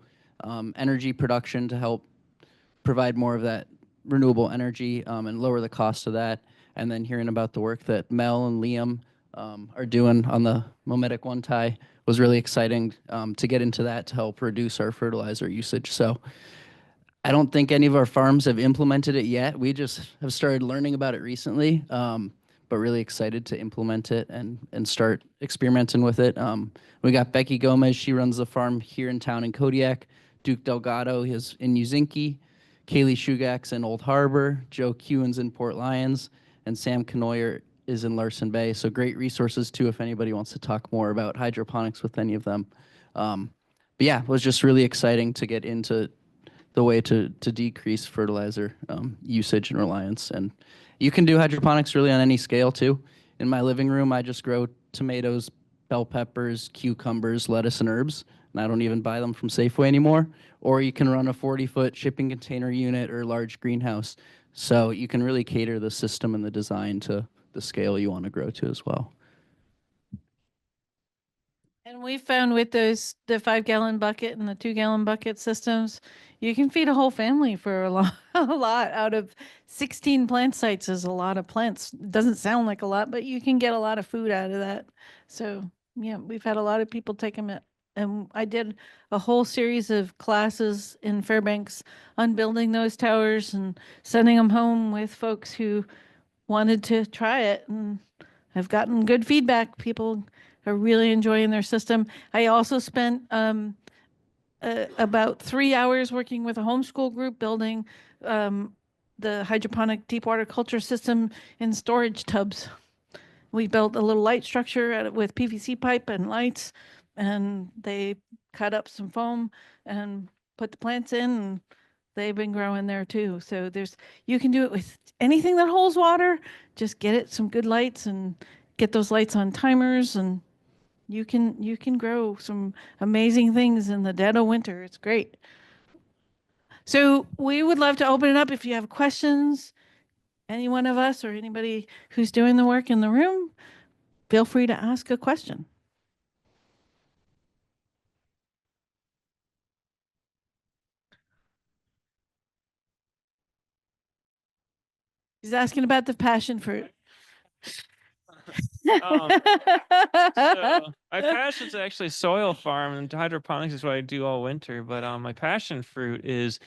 energy production to help provide more of that renewable energy and lower the cost of that. And then hearing about the work that Mel and Liam are doing on the mimetic one tie was really exciting to get into that to help reduce our fertilizer usage. So I don't think any of our farms have implemented it yet. We just have started learning about it recently, but really excited to implement it and start experimenting with it. We got Becky Gomez. She runs the farm here in town in Kodiak. Duke Delgado is in Uzinki. Kaylee Shugak's in Old Harbor. Joe Kewen's in Port Lions. And Sam Canoyer is in Larson Bay. So great resources, too, if anybody wants to talk more about hydroponics with any of them. But yeah, it was just really exciting to get into the way to decrease fertilizer usage and reliance. And you can do hydroponics really on any scale too. In my living room, I just grow tomatoes, bell peppers, cucumbers, lettuce, and herbs. And I don't even buy them from Safeway anymore. Or you can run a 40-foot shipping container unit or large greenhouse. So you can really cater the system and the design to the scale you want to grow to as well. And we found with those, the 5-gallon bucket and the 2-gallon bucket systems, you can feed a whole family for a lot, a lot out of 16 plant sites is a lot of plants. It doesn't sound like a lot, but you can get a lot of food out of that. So yeah, we've had a lot of people take them, and I did a whole series of classes in Fairbanks on building those towers and sending them home with folks who wanted to try it, and I've gotten good feedback. People are really enjoying their system. I also spent about 3 hours working with a homeschool group building the hydroponic deep water culture system in storage tubs. We built a little light structure with PVC pipe and lights, and they cut up some foam and put the plants in, and they've been growing there too. So you can do it with anything that holds water. Just get it some good lights and get those lights on timers, and you can grow some amazing things in the dead of winter. It's great. So we would love to open it up if you have questions. Any one of us or anybody who's doing the work in the room, feel free to ask a question. He's asking about the passion fruit. So my passion's actually soil farm, and hydroponics is what I do all winter. But my passion fruit is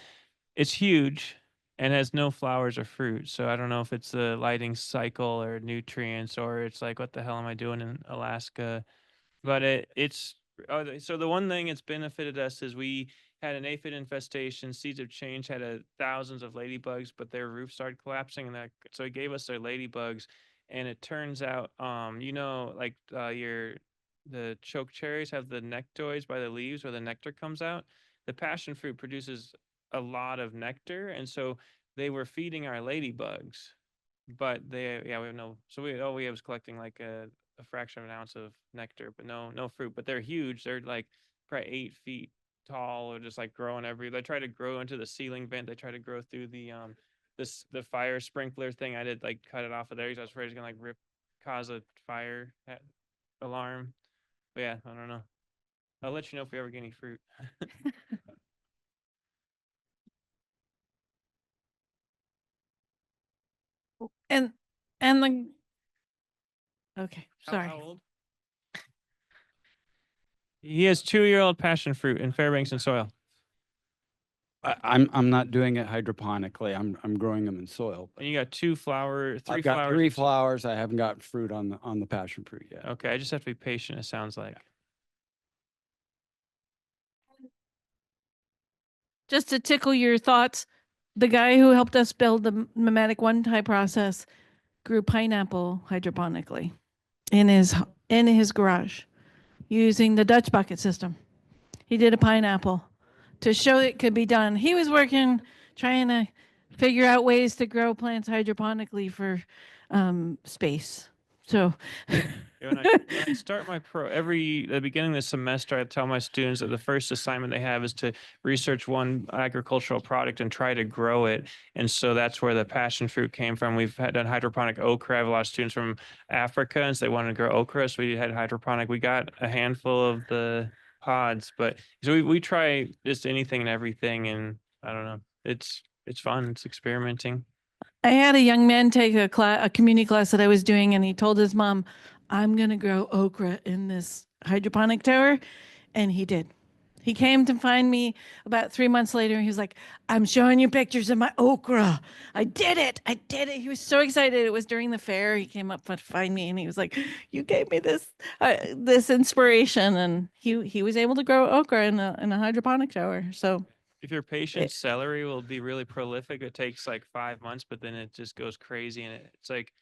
it's huge and has no flowers or fruit. So I don't know if it's the lighting cycle or nutrients, or it's like, what the hell am I doing in Alaska? But so the one thing it's benefited us is we had an aphid infestation. Seeds of Change had thousands of ladybugs, but their roof started collapsing, and so it gave us their ladybugs. And it turns out, like the choke cherries have the nectoids by the leaves where the nectar comes out. The passion fruit produces a lot of nectar, and so they were feeding our ladybugs. But we have no. So all we have is collecting like a fraction of an ounce of nectar, but no fruit. But they're huge. They're like probably 8 feet tall, or just like growing they try to grow into the ceiling vent. They try to grow through the the fire sprinkler thing. I did like cut it off of there because I was afraid it's gonna like cause a fire alarm. But yeah, I don't know. I'll let you know if we ever get any fruit. and the okay, How- sorry. How old? He has 2-year-old passion fruit in Fairbanks and soil. I'm not doing it hydroponically. I'm growing them in soil. And you got three I've flowers. got 3 flowers. I haven't got fruit on the passion fruit yet. Okay, I just have to be patient, it sounds like. Just to tickle your thoughts, the guy who helped us build the mimetic one-type process grew pineapple hydroponically in his garage using the Dutch bucket system. He did a pineapple to show it could be done. He was working, trying to figure out ways to grow plants hydroponically for space. So When I start my at the beginning of the semester, I tell my students that the first assignment they have is to research one agricultural product and try to grow it. And so that's where the passion fruit came from. We've done hydroponic okra. I have a lot of students from Africa, and so they wanted to grow okra. So we had hydroponic. We got a handful of the pods, but so we try just anything and everything. And I don't know, it's fun. It's experimenting. I had a young man take a community class that I was doing, and he told his mom, I'm going to grow okra in this hydroponic tower. And he did. He came to find me about 3 months later, and he was like, I'm showing you pictures of my okra. I did it. I did it. He was so excited. It was during the fair. He came up to find me, and he was like, you gave me this inspiration. And he was able to grow okra in a hydroponic tower. So if you're patient, celery will be really prolific. It takes like 5 months, but then it just goes crazy, and it's like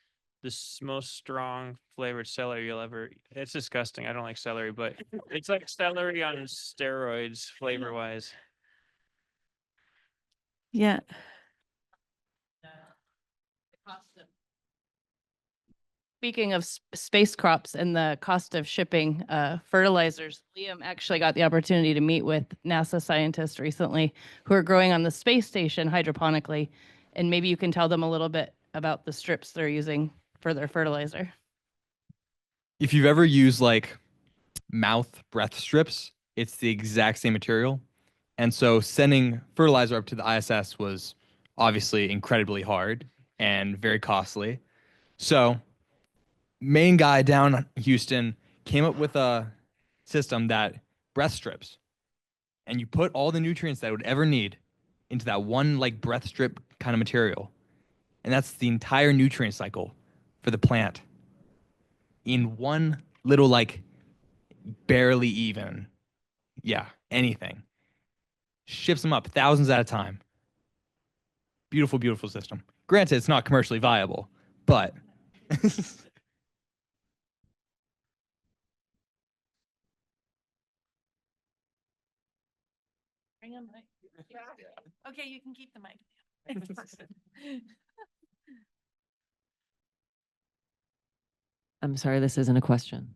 the most strong flavored celery you'll ever eat. It's disgusting. I don't like celery, but it's like celery on steroids flavor wise. yeah. Speaking of space crops and the cost of shipping fertilizers, Liam actually got the opportunity to meet with NASA scientists recently who are growing on the space station hydroponically. And maybe you can tell them a little bit about the strips they're using for their fertilizer. If you've ever used like mouth breath strips. It's the exact same material. And so sending fertilizer up to the ISS was obviously incredibly hard and very costly. So main guy down in Houston came up with a system that breath strips, and you put all the nutrients that it would ever need into that one like breath strip kind of material. And that's the entire nutrient cycle for the plant in one little like barely even, yeah, anything. Ships them up thousands at a time. Beautiful, beautiful system. Granted, it's not commercially viable, but Bring a mic. Okay, you can keep the mic. I'm sorry, this isn't a question.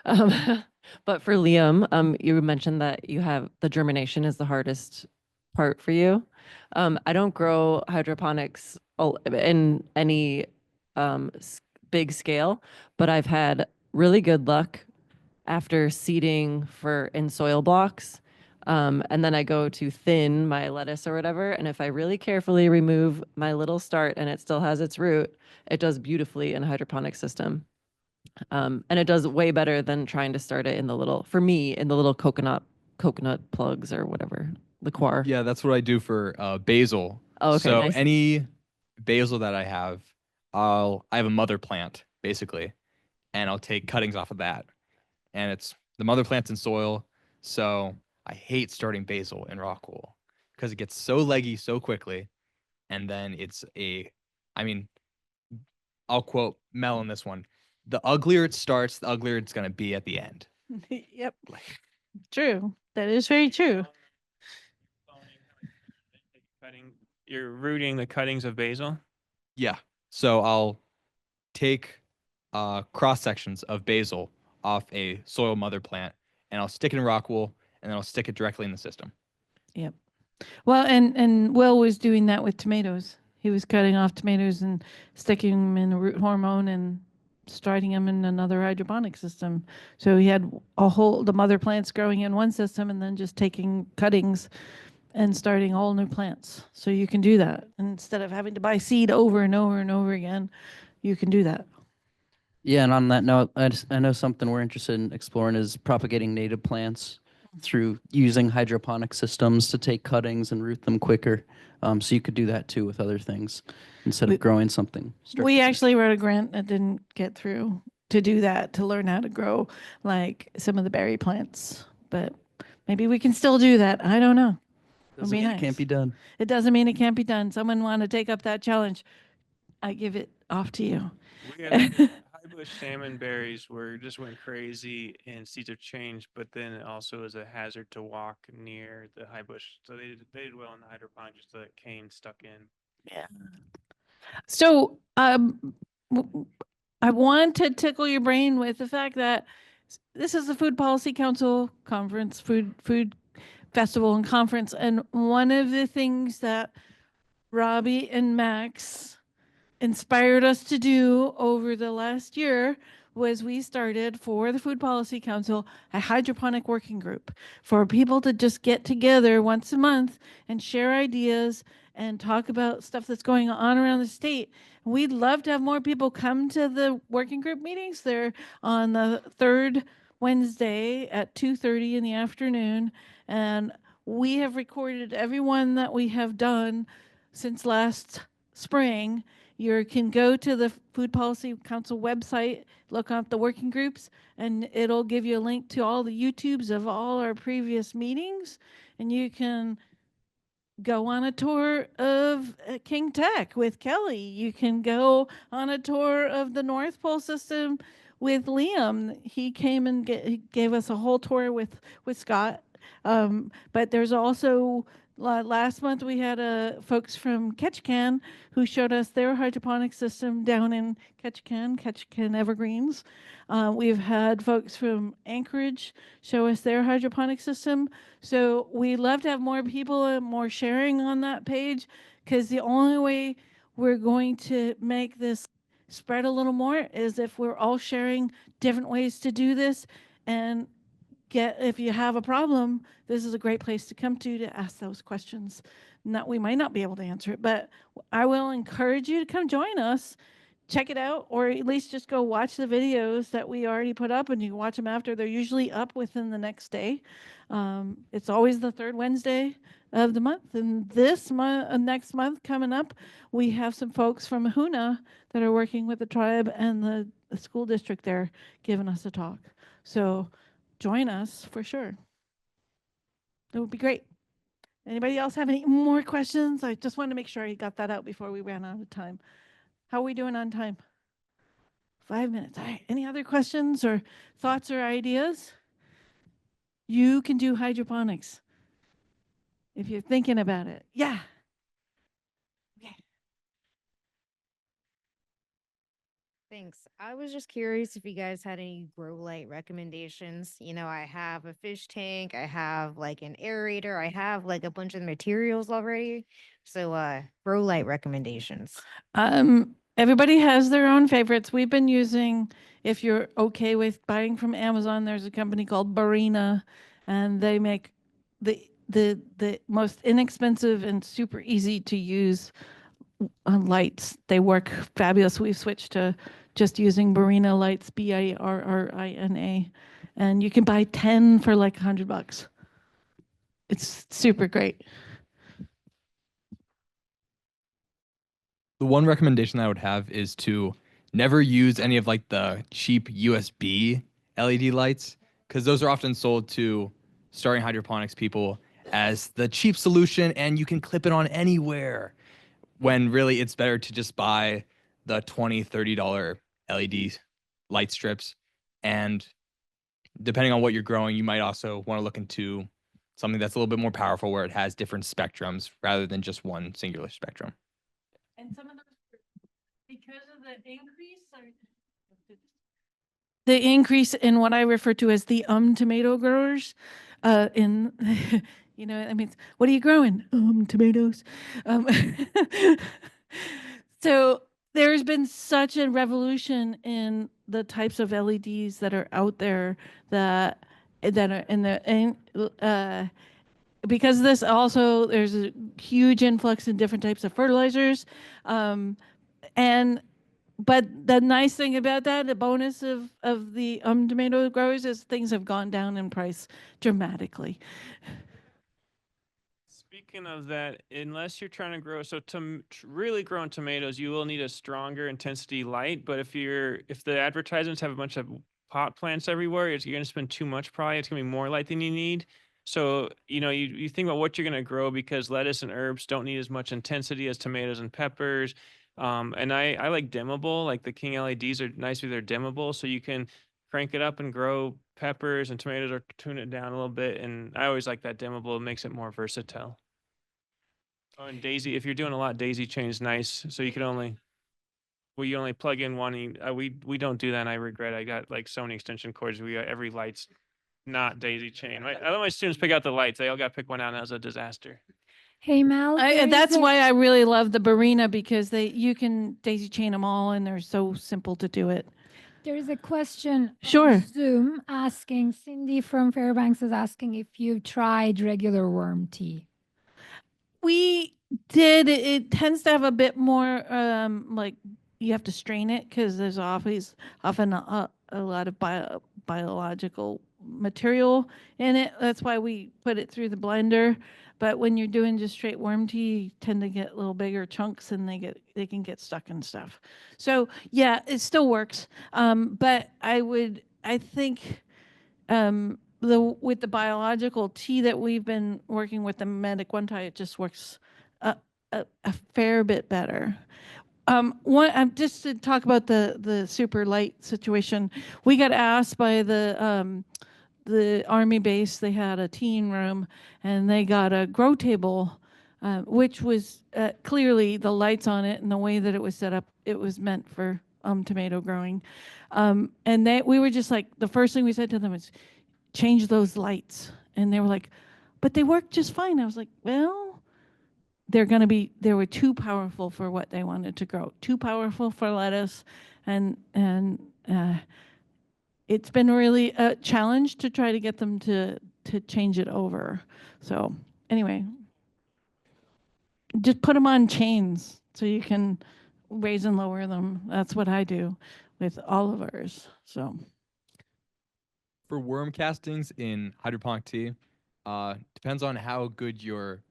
But for Liam, you mentioned that you have the germination is the hardest part for you. I don't grow hydroponics in any big scale, but I've had really good luck after seeding in soil blocks. And then I go to thin my lettuce or whatever. And if I really carefully remove my little start and it still has its root, it does beautifully in a hydroponic system. And it does way better than trying to start it in the little, for me, in the little coconut plugs or whatever, liqueur. yeah, that's what I do for basil. Oh, okay, So nice. any basil that I have, I have a mother plant basically, and I'll take cuttings off of that. And it's the mother plant's in soil, so I hate starting basil in rock wool because it gets so leggy so quickly, and then I mean, I'll quote Mel on this one: the uglier it starts, the uglier it's gonna be at the end. Yep. True. That is very true. You're rooting the cuttings of basil. Yeah. So I'll take cross sections of basil off a soil mother plant, and I'll stick it in rock wool, and then I'll stick it directly in the system. Yep. Well, and Will was doing that with tomatoes. He was cutting off tomatoes and sticking them in a root hormone and starting them in another hydroponic system. So he had the mother plants growing in one system and then just taking cuttings and starting all new plants. So you can do that. And instead of having to buy seed over and over and over again, you can do that. Yeah, and on that note, I know something we're interested in exploring is propagating native plants through using hydroponic systems to take cuttings and root them quicker. So you could do that too with other things instead We- of growing something. We strictly. actually wrote a grant that didn't get through to do that, to learn how to grow like some of the berry plants. But maybe we can still do that. I don't know. Doesn't be mean nice. it can't be done. It doesn't mean it can't be done. Someone want to take up that challenge, I give it off to you. We have high bush salmon berries just went crazy and seeds have changed, but then it also is a hazard to walk near the high bush. So they did well in the hydroponic, just the cane stuck in. Yeah. So I want to tickle your brain with the fact that this is the Food Policy Council conference, food festival and conference, and one of the things that Robbie and Max inspired us to do over the last year was we started for the Food Policy Council a hydroponic working group for people to just get together once a month and share ideas and talk about stuff that's going on around the state. We'd love to have more people come to the working group meetings. They're on the third Wednesday at 2:30 in the afternoon, and we have recorded everyone that we have done since last spring. You can go to the Food Policy Council website, look up the working groups, and it'll give you a link to all the YouTubes of all our previous meetings. And you can go on a tour of King Tech with Kelly. You can go on a tour of the North Pole system with Liam. He came and gave us a whole tour with Scott. But there's also last month we had folks from Ketchikan who showed us their hydroponic system down in Ketchikan Evergreens. We've had folks from Anchorage show us their hydroponic system. So we love to have more people and more sharing on that page, because the only way we're going to make this spread a little more is if we're all sharing different ways to do this. And if you have a problem, this is a great place to come to ask those questions. Not, we might not be able to answer it, but I will encourage you to come join us, check it out, or at least just go watch the videos that we already put up, and you can watch them after. They're usually up within the next day. It's always the third Wednesday of the month, and this month, next month coming up, we have some folks from Huna that are working with the tribe and the school district there giving us a talk. So join us for sure. That would be great. Anybody else have any more questions? I just wanted to make sure I got that out before we ran out of time. How are we doing on time? 5 minutes. All right. Any other questions or thoughts or ideas? You can do hydroponics if you're thinking about it. Yeah. Thanks. I was just curious if you guys had any grow light recommendations. You know, I have a fish tank, I have like an aerator, I have like a bunch of materials already. So grow light recommendations. Everybody has their own favorites. We've been using, if you're okay with buying from Amazon, there's a company called Barina, and they make the most inexpensive and super easy to use lights. They work fabulous. We've switched to just using Barina lights, Birrina, and you can buy 10 for like $100. It's super great. The one recommendation I would have is to never use any of like the cheap USB LED lights, because those are often sold to starting hydroponics people as the cheap solution and you can clip it on anywhere, when really it's better to just buy the $20, $30 LED light strips. And depending on what you're growing, you might also want to look into something that's a little bit more powerful, where it has different spectrums rather than just one singular spectrum. And some of those, because of the increase in what I refer to as the tomato growers, in you know, I mean, what are you growing? Tomatoes. So there's been such a revolution in the types of LEDs that are out there that are in the because of this also there's a huge influx in different types of fertilizers, but the nice thing about that, the bonus of the tomato growers, is things have gone down in price dramatically. Speaking of that, unless you're trying to grow, so really growing tomatoes, you will need a stronger intensity light. But if the advertisements have a bunch of pot plants everywhere, you're going to spend too much probably. It's going to be more light than you need. So, you know, you think about what you're going to grow, because lettuce and herbs don't need as much intensity as tomatoes and peppers. And I like dimmable, like the King LEDs are nice because they're dimmable. So you can crank it up and grow peppers and tomatoes, or tune it down a little bit. And I always like that dimmable. It makes it more versatile. Oh, and daisy, if you're doing a lot, daisy chain is nice. So you can only, well, you only plug in one. We don't do that, and I regret. I got like so many extension cords. We got every light's not daisy chain. I let my students pick out the lights. They all got to pick one out, and that was a disaster. Hey, Mel. That's why I really love the Barina, because you can daisy chain them all, and they're so simple to do it. There is a question Sure. on Zoom asking, Cindy from Fairbanks is asking if you've tried regular worm tea. We did. It tends to have a bit more like you have to strain it, because there's often a lot of biological material in it. That's why we put it through the blender. But when you're doing just straight worm tea, you tend to get little bigger chunks, and they can get stuck in stuff. So yeah, it still works. But I think with the biological tea that we've been working with, the Medic One Tie, it just works a fair bit better. Just to talk about the super light situation, we got asked by the Army base. They had a teen room, and they got a grow table, which was clearly the lights on it and the way that it was set up. It was meant for tomato growing, and we were just like, the first thing we said to them is, change those lights. And they were like, but they work just fine. I was like, well, they were too powerful for what they wanted to grow, too powerful for lettuce, and it's been really a challenge to try to get them to change it over. So anyway, just put them on chains so you can raise and lower them. That's what I do with all of ours. So For worm castings in hydroponic tea, depends on how good your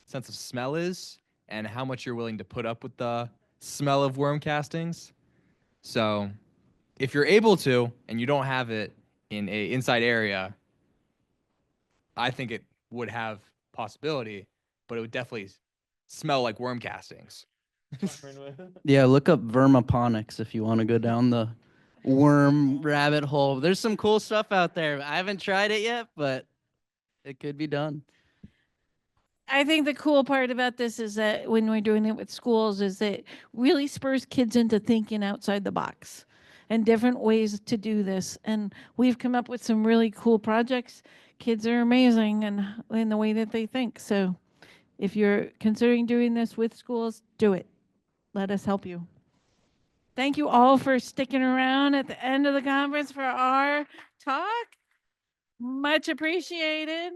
sense of smell is and how much you're willing to put up with the smell of worm castings. So if you're able to and you don't have it in a inside area, I think it would have possibility, but it would definitely smell like worm castings. Yeah, look up Vermiponics if you want to go down the worm rabbit hole. There's some cool stuff out there. I haven't tried it yet, but it could be done. I think the cool part about this is that when we're doing it with schools is that really spurs kids into thinking outside the box and different ways to do this. And we've come up with some really cool projects. Kids are amazing and in the way that they think. So if you're considering doing this with schools, do it. Let us help you. Thank you all for sticking around at the end of the conference for our talk. Much appreciated.